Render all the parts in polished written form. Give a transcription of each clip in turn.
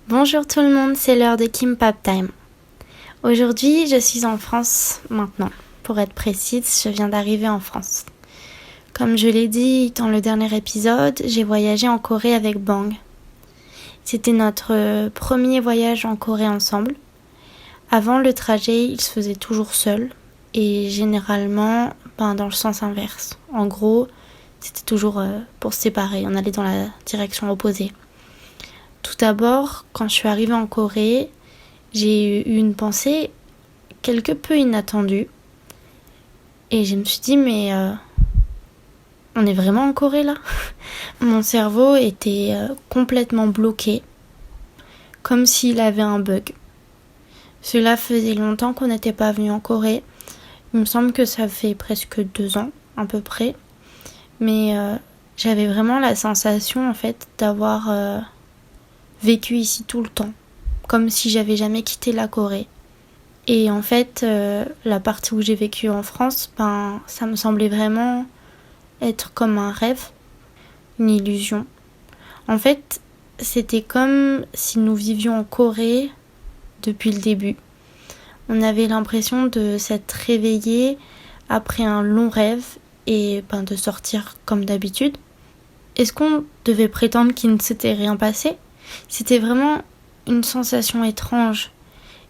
Bonjour tout le monde, c'est l'heure de Kimbap Time. Aujourd'hui, je suis en France maintenant. Pour être précise, je viens d'arriver en France. Comme je l'ai dit dans le dernier épisode, j'ai voyagé en Corée avec Bang. C'était notre premier voyage en Corée ensemble. Avant le trajet, il se faisait toujours seul et généralement dans le sens inverse. En gros, c'était toujours pour se séparer, on allait dans la direction opposée. Tout d'abord, quand je suis arrivée en Corée, j'ai eu une pensée quelque peu inattendue. Et je me suis dit, mais on est vraiment en Corée là? Mon cerveau était complètement bloqué, comme s'il avait un bug. Cela faisait longtemps qu'on n'était pas venu en Corée. Il me semble que ça fait presque 2 ans, à peu près. Mais j'avais vraiment la sensation, en fait, d'avoir vécu ici tout le temps, comme si j'avais jamais quitté la Corée. Et en fait, la partie où j'ai vécu en France, ça me semblait vraiment être comme un rêve, une illusion. En fait, c'était comme si nous vivions en Corée depuis le début. On avait l'impression de s'être réveillé après un long rêve et de sortir comme d'habitude. Est-ce qu'on devait prétendre qu'il ne s'était rien passé ? C'était vraiment une sensation étrange.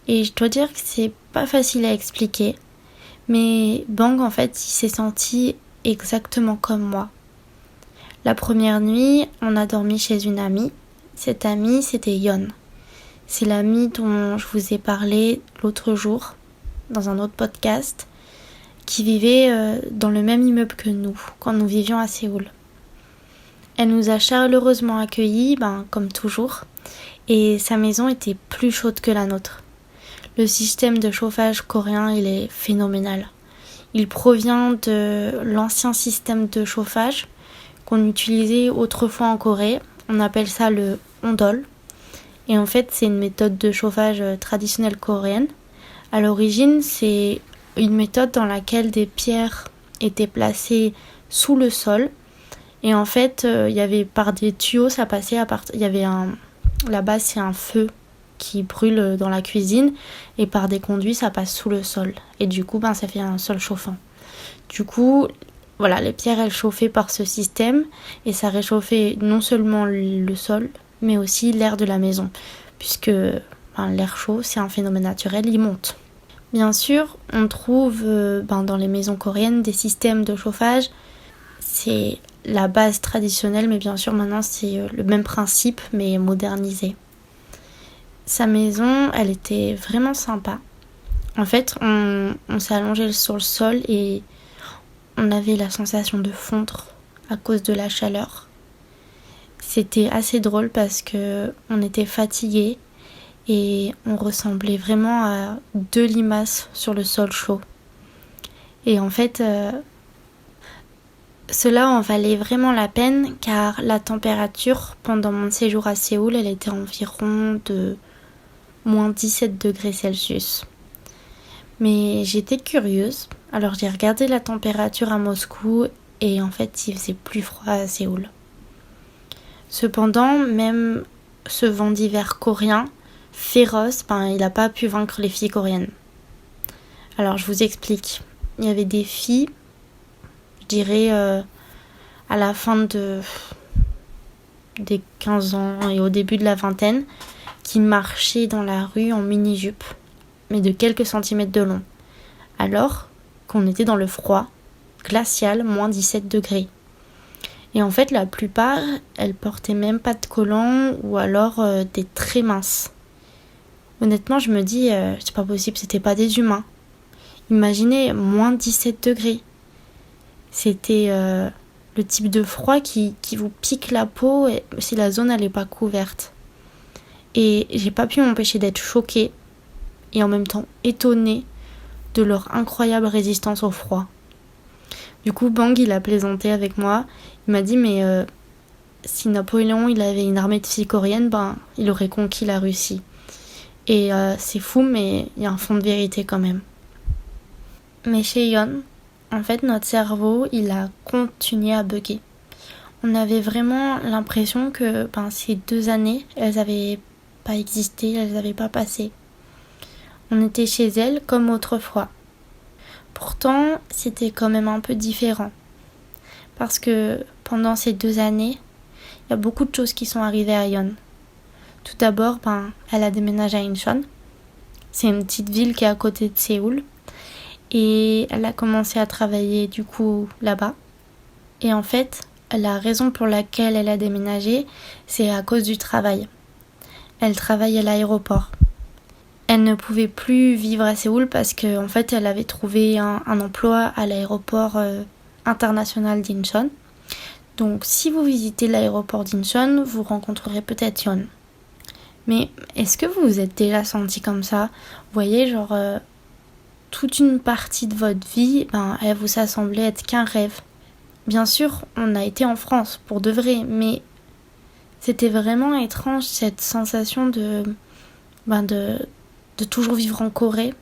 Et je dois dire que c'est pas facile à expliquer. Mais Bang, en fait, il s'est senti exactement comme moi. La première nuit, on a dormi chez une amie. Cette amie, c'était Yeon. C'est l'amie dont je vous ai parlé l'autre jour, dans un autre podcast, qui vivait dans le même immeuble que nous, quand nous vivions à Séoul. Elle nous a chaleureusement accueillis, comme toujours, et sa maison était plus chaude que la nôtre. Le système de chauffage coréen, il est phénoménal. Il provient de l'ancien système de chauffage qu'on utilisait autrefois en Corée. On appelle ça le ondol. Et en fait, c'est une méthode de chauffage traditionnelle coréenne. À l'origine, c'est une méthode dans laquelle des pierres étaient placées sous le sol. Et en fait, il y avait par des tuyaux, ça passait à partir. Là-bas, c'est un feu qui brûle dans la cuisine. Et par des conduits, ça passe sous le sol. Et du coup, ça fait un sol chauffant. Du coup, voilà, les pierres, elles chauffaient par ce système. Et ça réchauffait non seulement le sol, mais aussi l'air de la maison. Puisque l'air chaud, c'est un phénomène naturel, il monte. Bien sûr, on trouve dans les maisons coréennes des systèmes de chauffage. C'est la base traditionnelle, mais bien sûr maintenant c'est le même principe, mais modernisé. Sa maison, elle était vraiment sympa. En fait, on s'est allongé sur le sol et on avait la sensation de fondre à cause de la chaleur. C'était assez drôle parce que on était fatigués et on ressemblait vraiment à 2 limaces sur le sol chaud. Et en fait, cela en valait vraiment la peine car la température pendant mon séjour à Séoul, elle était environ de moins 17 degrés Celsius. Mais j'étais curieuse, alors j'ai regardé la température à Moscou et en fait il faisait plus froid à Séoul. Cependant, même ce vent d'hiver coréen, féroce, il n'a pas pu vaincre les filles coréennes. Alors je vous explique. Il y avait des filles, je dirais à la fin des 15 ans et au début de la vingtaine, qui marchaient dans la rue en mini-jupe, mais de quelques centimètres de long, alors qu'on était dans le froid glacial, moins 17 degrés. Et en fait, la plupart, elles portaient même pas de collants ou alors des très minces. Honnêtement, je me dis, c'est pas possible, c'était pas des humains. Imaginez, moins 17 degrés. C'était le type de froid qui vous pique la peau si la zone n'est pas couverte. Et j'ai pas pu m'empêcher d'être choquée et en même temps étonnée de leur incroyable résistance au froid. Du coup, Bang, il a plaisanté avec moi. Il m'a dit, mais si Napoléon il avait une armée de filles coréennes, il aurait conquis la Russie. Et c'est fou, mais il y a un fond de vérité quand même. Mais chez Yeon, en fait, notre cerveau, il a continué à bugger. On avait vraiment l'impression que ces 2 années, elles avaient pas existé, elles n'avaient pas passé. On était chez elles comme autrefois. Pourtant, c'était quand même un peu différent. Parce que pendant ces 2 années, il y a beaucoup de choses qui sont arrivées à Yeon. Tout d'abord, elle a déménagé à Incheon. C'est une petite ville qui est à côté de Séoul. Et elle a commencé à travailler du coup là-bas. Et en fait, la raison pour laquelle elle a déménagé, c'est à cause du travail. Elle travaille à l'aéroport. Elle ne pouvait plus vivre à Séoul parce qu'en fait, elle avait trouvé un emploi à l'aéroport international d'Incheon. Donc, si vous visitez l'aéroport d'Incheon, vous rencontrerez peut-être Yeon. Mais est-ce que vous vous êtes déjà senti comme ça ? Vous voyez, genre, toute une partie de votre vie, elle vous a semblé être qu'un rêve. Bien sûr, on a été en France, pour de vrai, mais c'était vraiment étrange cette sensation de toujours vivre en Corée.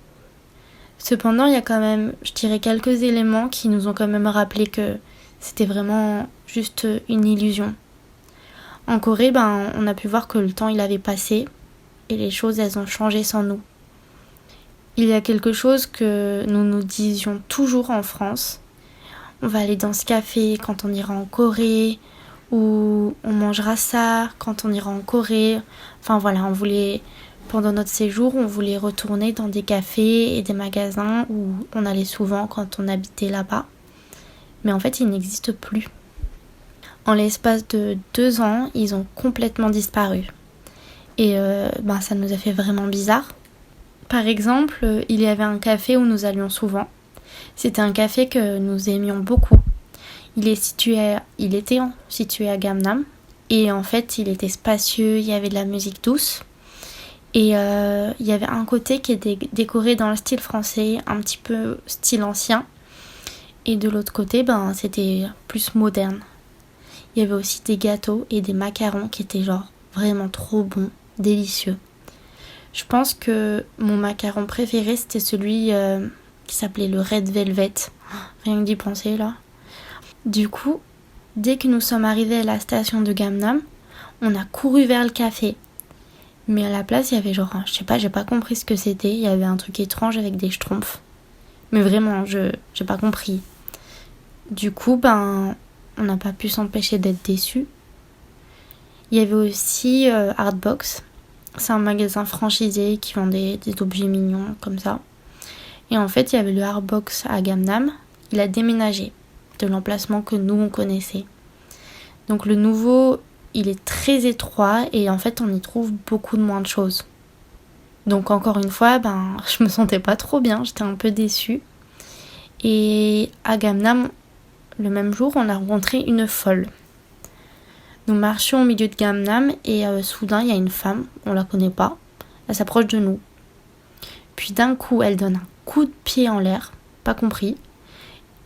Cependant, il y a quand même, je dirais, quelques éléments qui nous ont quand même rappelé que c'était vraiment juste une illusion. En Corée, on a pu voir que le temps il avait passé et les choses elles ont changé sans nous. Il y a quelque chose que nous nous disions toujours en France. On va aller dans ce café quand on ira en Corée, ou on mangera ça quand on ira en Corée. Enfin voilà, pendant notre séjour, on voulait retourner dans des cafés et des magasins où on allait souvent quand on habitait là-bas. Mais en fait, ils n'existent plus. En l'espace de 2 ans, ils ont complètement disparu. Et ça nous a fait vraiment bizarre. Par exemple, il y avait un café où nous allions souvent. C'était un café que nous aimions beaucoup. Il était situé à Gangnam. Et en fait, il était spacieux, il y avait de la musique douce. Et il y avait un côté qui était décoré dans le style français, un petit peu style ancien. Et de l'autre côté, c'était plus moderne. Il y avait aussi des gâteaux et des macarons qui étaient genre vraiment trop bons, délicieux. Je pense que mon macaron préféré, c'était celui qui s'appelait le Red Velvet. Rien que d'y penser là. Du coup, dès que nous sommes arrivés à la station de Gangnam, on a couru vers le café. Mais à la place, il y avait genre, je sais pas, j'ai pas compris ce que c'était. Il y avait un truc étrange avec des schtroumpfs. Mais vraiment, j'ai pas compris. Du coup, on n'a pas pu s'empêcher d'être déçus. Il y avait aussi Artbox. C'est un magasin franchisé qui vend des objets mignons comme ça. Et en fait, il y avait le Artbox à Gangnam. Il a déménagé de l'emplacement que nous, on connaissait. Donc le nouveau, il est très étroit et en fait, on y trouve beaucoup de moins de choses. Donc encore une fois, je me sentais pas trop bien. J'étais un peu déçue. Et à Gangnam, le même jour, on a rencontré une folle. Nous marchions au milieu de Gangnam et soudain, il y a une femme, on la connaît pas, elle s'approche de nous. Puis d'un coup, elle donne un coup de pied en l'air, pas compris.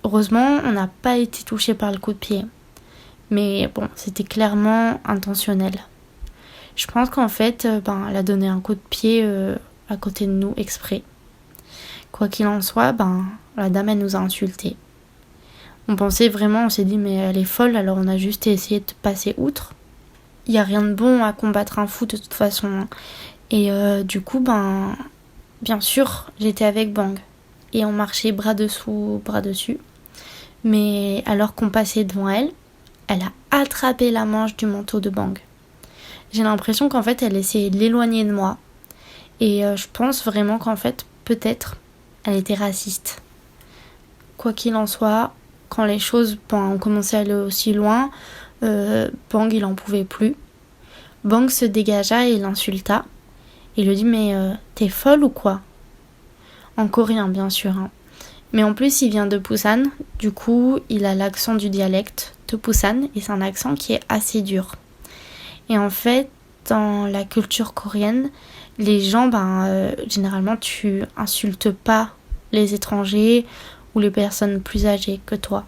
Heureusement, on n'a pas été touché par le coup de pied. Mais bon, c'était clairement intentionnel. Je pense qu'en fait, elle a donné un coup de pied à côté de nous exprès. Quoi qu'il en soit, la dame, elle nous a insultés. On s'est dit mais elle est folle, alors on a juste essayé de passer outre. Il n'y a rien de bon à combattre un fou de toute façon. Et du coup, bien sûr, j'étais avec Bang. Et on marchait bras dessous, bras dessus. Mais alors qu'on passait devant elle, elle a attrapé la manche du manteau de Bang. J'ai l'impression qu'en fait, elle essayait de l'éloigner de moi. Et je pense vraiment qu'en fait, peut-être, elle était raciste. Quoi qu'il en soit, quand les choses ont commencé à aller aussi loin, Bang il en pouvait plus. Bang se dégagea et l'insulta. Il lui dit mais t'es folle ou quoi ? En coréen bien sûr. Mais en plus il vient de Busan, du coup il a l'accent du dialecte de Busan et c'est un accent qui est assez dur. Et en fait dans la culture coréenne, les gens généralement tu insultes pas les étrangers ou les personnes plus âgées que toi.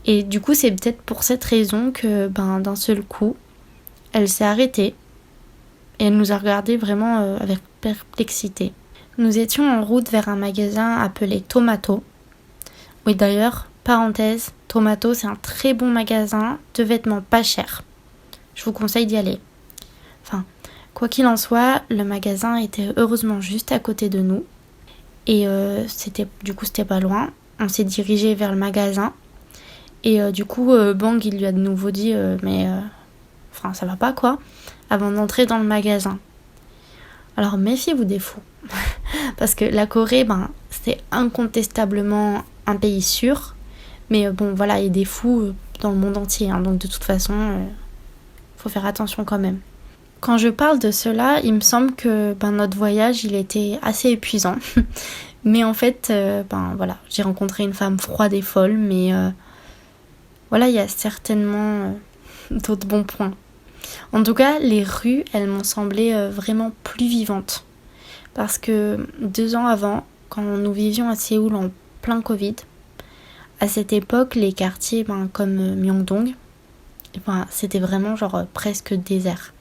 Et du coup, c'est peut-être pour cette raison que, d'un seul coup, elle s'est arrêtée et elle nous a regardé vraiment avec perplexité. Nous étions en route vers un magasin appelé Tomato. Oui, d'ailleurs, parenthèse, Tomato, c'est un très bon magasin de vêtements pas chers. Je vous conseille d'y aller. Enfin, Quoi qu'il en soit, le magasin était heureusement juste à côté de nous. Et c'était pas loin. On s'est dirigé vers le magasin. Et du coup, Bang, il lui a de nouveau dit enfin, ça va pas quoi, avant d'entrer dans le magasin. Alors méfiez-vous des fous. Parce que la Corée, c'est incontestablement un pays sûr. Mais bon, voilà, il y a des fous dans le monde entier. Donc de toute façon, faut faire attention quand même. Quand je parle de cela, il me semble que notre voyage, il était assez épuisant. Mais en fait, voilà, j'ai rencontré une femme froide et folle. Mais voilà, il y a certainement d'autres bons points. En tout cas, les rues, elles m'ont semblé vraiment plus vivantes. Parce que 2 ans avant, quand nous vivions à Séoul en plein Covid, à cette époque, les quartiers comme Myeongdong, c'était vraiment presque désert.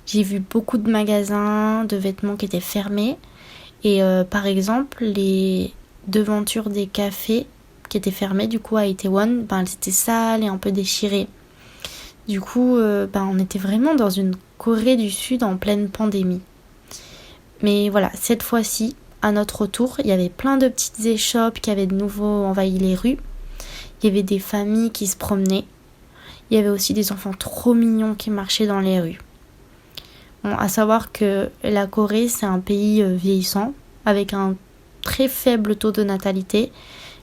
J'ai vu beaucoup de magasins de vêtements qui étaient fermés. Et par exemple, les devantures des cafés qui étaient fermés du coup à Itaewon, elles étaient sales et un peu déchirées. Du coup, on était vraiment dans une Corée du Sud en pleine pandémie. Mais voilà, cette fois-ci, à notre retour, il y avait plein de petites échoppes qui avaient de nouveau envahi les rues. Il y avait des familles qui se promenaient. Il y avait aussi des enfants trop mignons qui marchaient dans les rues. Bon, à savoir que la Corée, c'est un pays vieillissant, avec un très faible taux de natalité.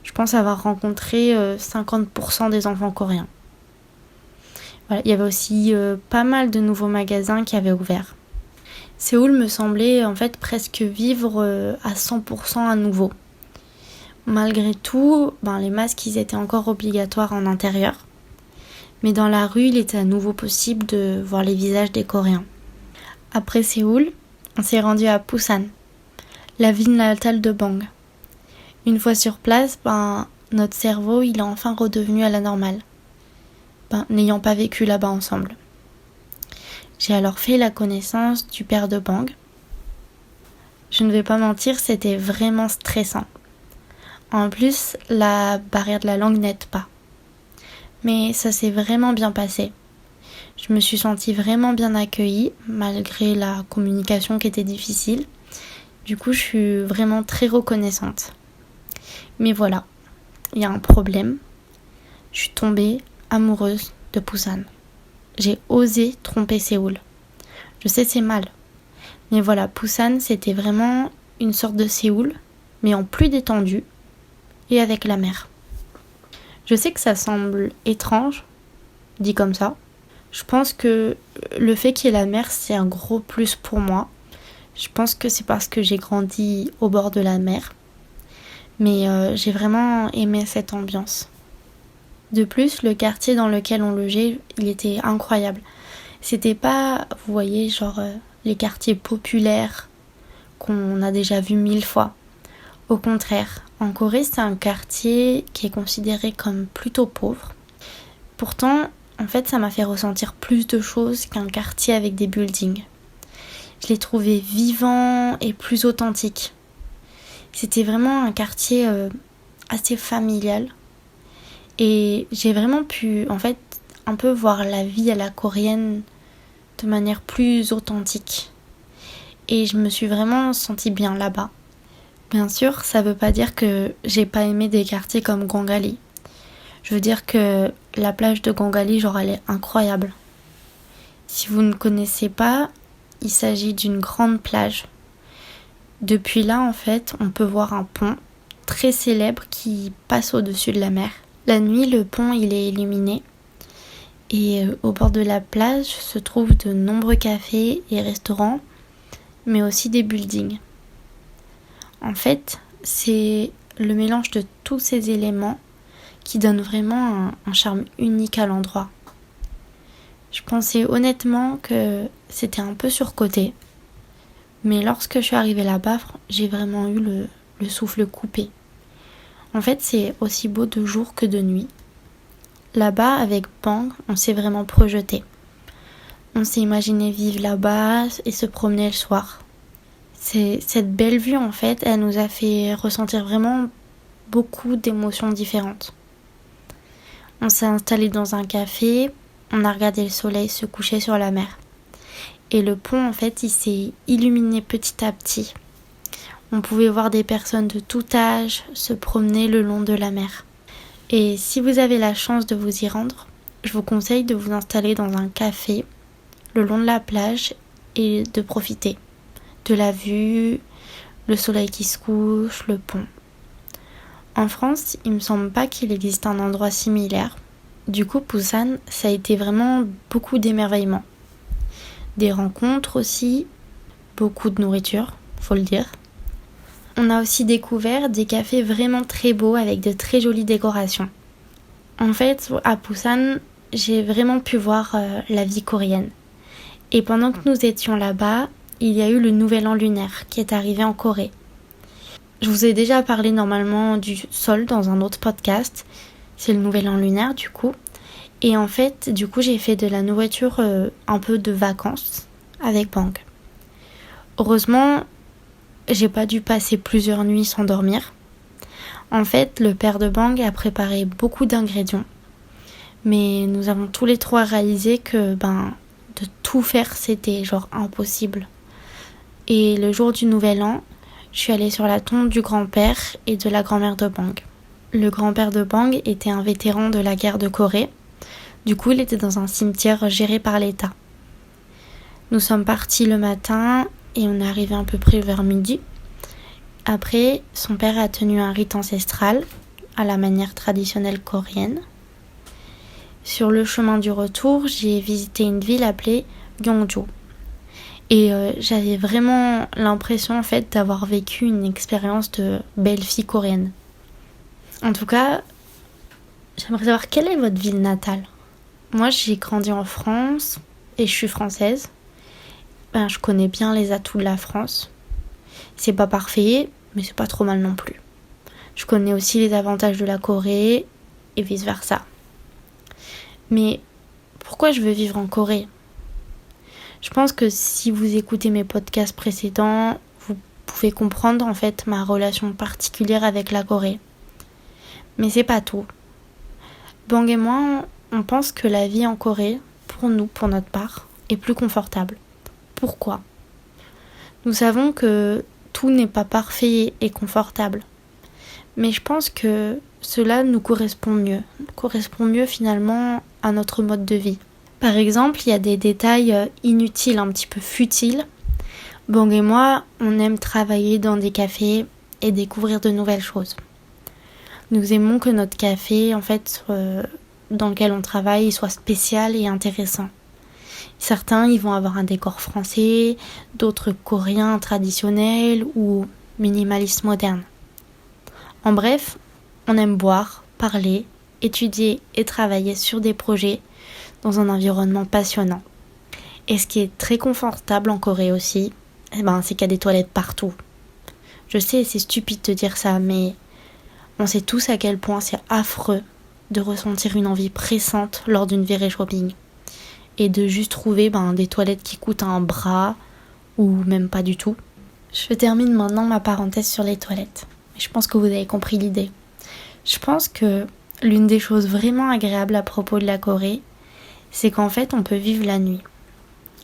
Je pense avoir rencontré 50% des enfants coréens. Voilà, il y avait aussi pas mal de nouveaux magasins qui avaient ouvert. Séoul me semblait en fait presque vivre à 100% à nouveau. Malgré tout, les masques ils étaient encore obligatoires en intérieur. Mais dans la rue, il était à nouveau possible de voir les visages des Coréens. Après Séoul, on s'est rendu à Busan, la ville natale de Bang. Une fois sur place, notre cerveau il est enfin redevenu à la normale, n'ayant pas vécu là-bas ensemble. J'ai alors fait la connaissance du père de Bang. Je ne vais pas mentir, c'était vraiment stressant. En plus, la barrière de la langue n'aide pas. Mais ça s'est vraiment bien passé. Je me suis sentie vraiment bien accueillie, malgré la communication qui était difficile. Du coup, je suis vraiment très reconnaissante. Mais voilà, il y a un problème. Je suis tombée amoureuse de Busan. J'ai osé tromper Séoul. Je sais, c'est mal. Mais voilà, Busan, c'était vraiment une sorte de Séoul, mais en plus détendu et avec la mer. Je sais que ça semble étrange, dit comme ça. Je pense que le fait qu'il y ait la mer, c'est un gros plus pour moi. Je pense que c'est parce que j'ai grandi au bord de la mer. Mais j'ai vraiment aimé cette ambiance. De plus, le quartier dans lequel on logeait, il était incroyable. C'était pas, vous voyez, les quartiers populaires qu'on a déjà vus 1000 fois. Au contraire, en Corée, c'est un quartier qui est considéré comme plutôt pauvre. Pourtant, en fait, ça m'a fait ressentir plus de choses qu'un quartier avec des buildings. Je l'ai trouvé vivant et plus authentique. C'était vraiment un quartier assez familial. Et j'ai vraiment pu, en fait, un peu voir la vie à la coréenne de manière plus authentique. Et je me suis vraiment sentie bien là-bas. Bien sûr, ça veut pas dire que j'ai pas aimé des quartiers comme Gwangali. Je veux dire que la plage de Gwangali, elle est incroyable. Si vous ne connaissez pas, il s'agit d'une grande plage. Depuis là, en fait, on peut voir un pont très célèbre qui passe au-dessus de la mer. La nuit, le pont, il est illuminé. Et au bord de la plage se trouvent de nombreux cafés et restaurants, mais aussi des buildings. En fait, c'est le mélange de tous ces éléments qui donne vraiment un charme unique à l'endroit. Je pensais honnêtement que c'était un peu surcoté, mais lorsque je suis arrivée là-bas, j'ai vraiment eu le souffle coupé. En fait, c'est aussi beau de jour que de nuit. Là-bas, avec Bang, on s'est vraiment projeté. On s'est imaginé vivre là-bas et se promener le soir. Cette belle vue, en fait, elle nous a fait ressentir vraiment beaucoup d'émotions différentes. On s'est installé dans un café, on a regardé le soleil se coucher sur la mer. et le pont en fait il s'est illuminé petit à petit. On pouvait voir des personnes de tout âge se promener le long de la mer. Et si vous avez la chance de vous y rendre, je vous conseille de vous installer dans un café le long de la plage et de profiter de la vue, le soleil qui se couche, le pont. En France, il me semble pas qu'il existe un endroit similaire. Du coup, Busan, ça a été vraiment beaucoup d'émerveillement. Des rencontres aussi, beaucoup de nourriture, faut le dire. On a aussi découvert des cafés vraiment très beaux avec de très jolies décorations. En fait, à Busan, j'ai vraiment pu voir la vie coréenne. Et pendant que nous étions là-bas, il y a eu le nouvel an lunaire qui est arrivé en Corée. Je vous ai déjà parlé normalement du Seol dans un autre podcast. C'est le nouvel an lunaire du coup. Et en fait, du coup, j'ai fait de la nourriture un peu de vacances avec Bang. Heureusement, j'ai pas dû passer plusieurs nuits sans dormir. En fait, le père de Bang a préparé beaucoup d'ingrédients. Mais nous avons tous les trois réalisé que de tout faire, c'était genre impossible. Et le jour du nouvel an, je suis allée sur la tombe du grand-père et de la grand-mère de Bang. Le grand-père de Bang était un vétéran de la guerre de Corée. Du coup, il était dans un cimetière géré par l'État. Nous sommes partis le matin et on est arrivé à peu près vers midi. Après, son père a tenu un rite ancestral à la manière traditionnelle coréenne. Sur le chemin du retour, j'ai visité une ville appelée Gyeongju. Et j'avais vraiment l'impression en fait d'avoir vécu une expérience de belle fille coréenne. En tout cas, j'aimerais savoir quelle est votre ville natale. Moi, j'ai grandi en France et je suis française. Je connais bien les atouts de la France. C'est pas parfait, mais c'est pas trop mal non plus. Je connais aussi les avantages de la Corée et vice versa. Mais pourquoi je veux vivre en Corée ? Je pense que si vous écoutez mes podcasts précédents, vous pouvez comprendre en fait ma relation particulière avec la Corée. Mais c'est pas tout. Bang et moi, on pense que la vie en Corée, pour nous, pour notre part, est plus confortable. Pourquoi ? Nous savons que tout n'est pas parfait et confortable. Mais je pense que cela nous correspond mieux finalement à notre mode de vie. Par exemple, il y a des détails inutiles, un petit peu futiles. Bang et moi, on aime travailler dans des cafés et découvrir de nouvelles choses. Nous aimons que notre café, en fait, dans lequel on travaille, soit spécial et intéressant. Certains, ils vont avoir un décor français, d'autres coréens traditionnels ou minimalistes modernes. En bref, on aime boire, parler, étudier et travailler sur des projets dans un environnement passionnant. Et ce qui est très confortable en Corée aussi, c'est qu'il y a des toilettes partout. Je sais, c'est stupide de dire ça, mais on sait tous à quel point c'est affreux de ressentir une envie pressante lors d'une virée shopping. Et de juste trouver des toilettes qui coûtent un bras, ou même pas du tout. Je termine maintenant ma parenthèse sur les toilettes. Je pense que vous avez compris l'idée. Je pense que l'une des choses vraiment agréables à propos de la Corée, c'est qu'en fait on peut vivre la nuit.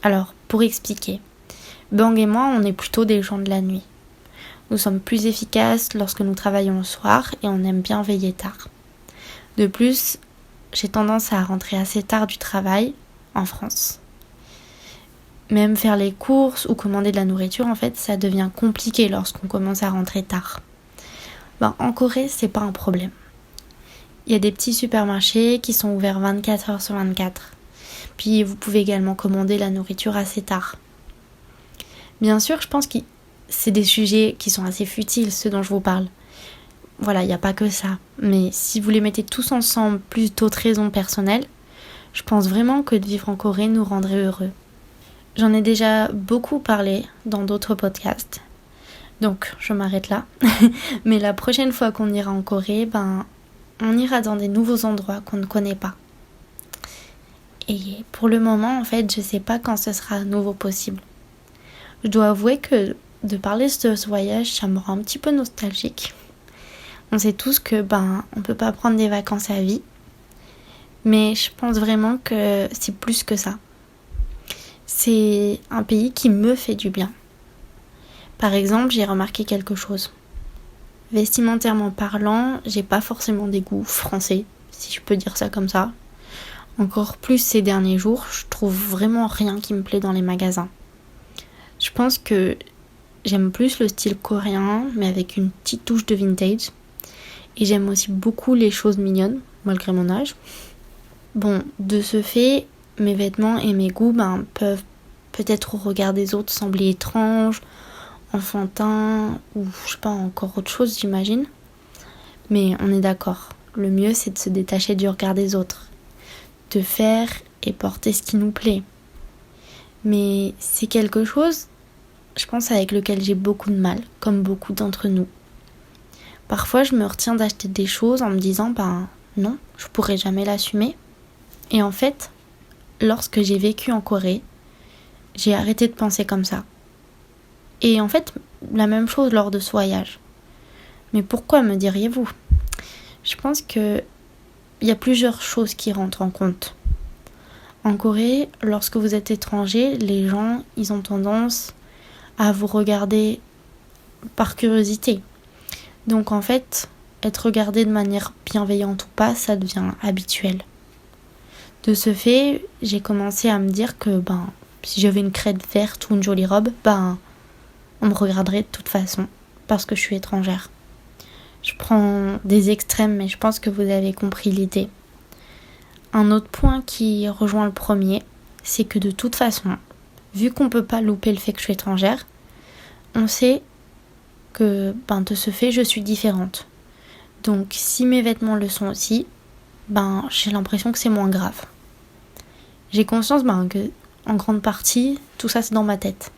Alors, pour expliquer, Bang et moi, on est plutôt des gens de la nuit. Nous sommes plus efficaces lorsque nous travaillons le soir et on aime bien veiller tard. De plus, j'ai tendance à rentrer assez tard du travail en France. Même faire les courses ou commander de la nourriture, en fait, ça devient compliqué lorsqu'on commence à rentrer tard. En Corée, c'est pas un problème. Il y a des petits supermarchés qui sont ouverts 24 heures sur 24. Puis vous pouvez également commander la nourriture assez tard. Bien sûr, je pense que c'est des sujets qui sont assez futiles, ceux dont je vous parle. Voilà, il n'y a pas que ça. Mais si vous les mettez tous ensemble, plus d'autres raisons personnelles, je pense vraiment que de vivre en Corée nous rendrait heureux. J'en ai déjà beaucoup parlé dans d'autres podcasts. Donc, je m'arrête là. Mais la prochaine fois qu'on ira en Corée, on ira dans des nouveaux endroits qu'on ne connaît pas. Et pour le moment, en fait, je sais pas quand ce sera à nouveau possible. Je dois avouer que de parler de ce voyage, ça me rend un petit peu nostalgique. On sait tous que, on peut pas prendre des vacances à vie. Mais je pense vraiment que c'est plus que ça. c'est un pays qui me fait du bien. Par exemple, j'ai remarqué quelque chose. Vestimentairement parlant, j'ai pas forcément des goûts français, si je peux dire ça comme ça. Encore plus ces derniers jours, je trouve vraiment rien qui me plaît dans les magasins. Je pense que j'aime plus le style coréen, mais avec une petite touche de vintage. Et j'aime aussi beaucoup les choses mignonnes, malgré mon âge. Bon, de ce fait, mes vêtements et mes goûts peuvent peut-être au regard des autres sembler étranges, enfantins, ou je sais pas, encore autre chose, j'imagine. Mais on est d'accord, le mieux c'est de se détacher du regard des autres, de faire et porter ce qui nous plaît. Mais c'est quelque chose, je pense, avec lequel j'ai beaucoup de mal, comme beaucoup d'entre nous. Parfois, je me retiens d'acheter des choses en me disant, non, je pourrais jamais l'assumer. Et en fait, lorsque j'ai vécu en Corée, j'ai arrêté de penser comme ça. Et en fait, la même chose lors de ce voyage. Mais pourquoi, me diriez-vous ? Je pense qu'il y a plusieurs choses qui rentrent en compte. En Corée, lorsque vous êtes étranger, les gens, ils ont tendance à vous regarder par curiosité. Donc en fait, être regardé de manière bienveillante ou pas, ça devient habituel. De ce fait, j'ai commencé à me dire que si j'avais une crête verte ou une jolie robe, on me regarderait de toute façon, parce que je suis étrangère. Je prends des extrêmes, mais je pense que vous avez compris l'idée. Un autre point qui rejoint le premier, c'est que de toute façon, vu qu'on peut pas louper le fait que je suis étrangère, on sait que de ce fait, je suis différente. Donc si mes vêtements le sont aussi, j'ai l'impression que c'est moins grave. J'ai conscience que en grande partie, tout ça c'est dans ma tête.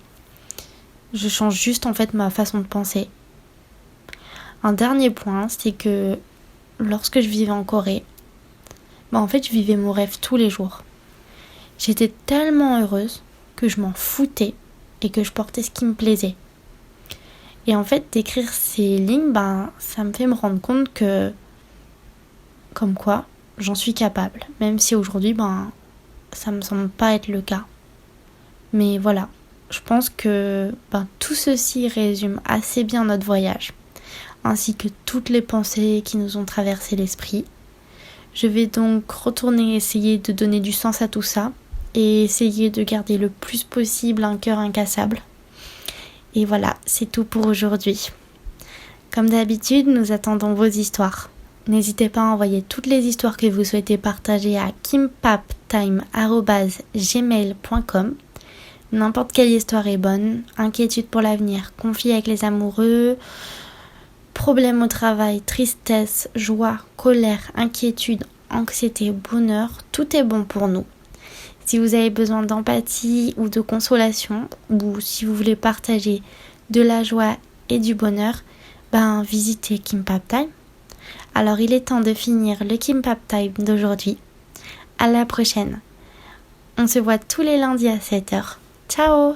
Je change juste en fait ma façon de penser. Un dernier point, c'est que lorsque je vivais en Corée, en fait je vivais mon rêve tous les jours. J'étais tellement heureuse que je m'en foutais et que je portais ce qui me plaisait. Et en fait, d'écrire ces lignes, ça me fait me rendre compte que, comme quoi, j'en suis capable. Même si aujourd'hui, ça me semble pas être le cas. Mais voilà, je pense que tout ceci résume assez bien notre voyage, ainsi que toutes les pensées qui nous ont traversé l'esprit. Je vais donc retourner essayer de donner du sens à tout ça et essayer de garder le plus possible un cœur incassable. Et voilà, c'est tout pour aujourd'hui. Comme d'habitude, nous attendons vos histoires. N'hésitez pas à envoyer toutes les histoires que vous souhaitez partager à kimpaptime@gmail.com. N'importe quelle histoire est bonne. Inquiétude pour l'avenir, conflit avec les amoureux, problèmes au travail, tristesse, joie, colère, inquiétude, anxiété, bonheur, tout est bon pour nous. Si vous avez besoin d'empathie ou de consolation, ou si vous voulez partager de la joie et du bonheur, visitez Kimpap Time. Alors il est temps de finir le Kimpap Time d'aujourd'hui. À la prochaine. On se voit tous les lundis à 7h. Ciao!